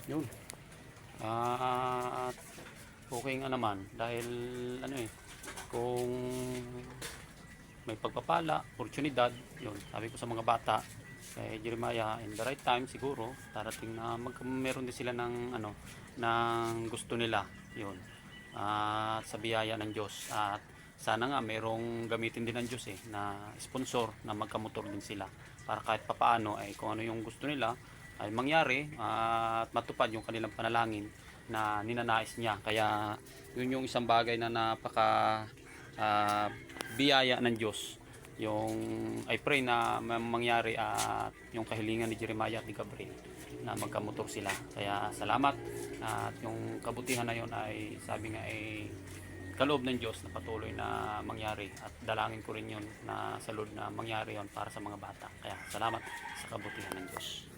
Yun. At okay nga naman dahil ano kung may pagpapala, oportunidad, yun, sabi ko sa mga bata, kay Jeremiah, in the right time siguro, darating na meron din sila ng ng gusto nila, yun. At sa biyaya ng Diyos. At sana nga merong gamitin din ng Diyos na sponsor na magkamotor din sila para kahit papaano ay kung ano yung gusto nila ay mangyari at matupad yung kanilang panalangin na ninanais niya. Kaya yun yung isang bagay na napaka uh, biyaya ng Diyos, yung I pray na mangyari at yung kahilingan ni Jeremiah at ni Gabriel na magkamotor sila. Kaya salamat at yung kabutihan na yun ay sabi nga ay kaloob ng Diyos na patuloy na mangyari at dalangin ko rin yun na sa Lord na mangyari yun para sa mga bata. Kaya salamat sa kabutihan ng Diyos.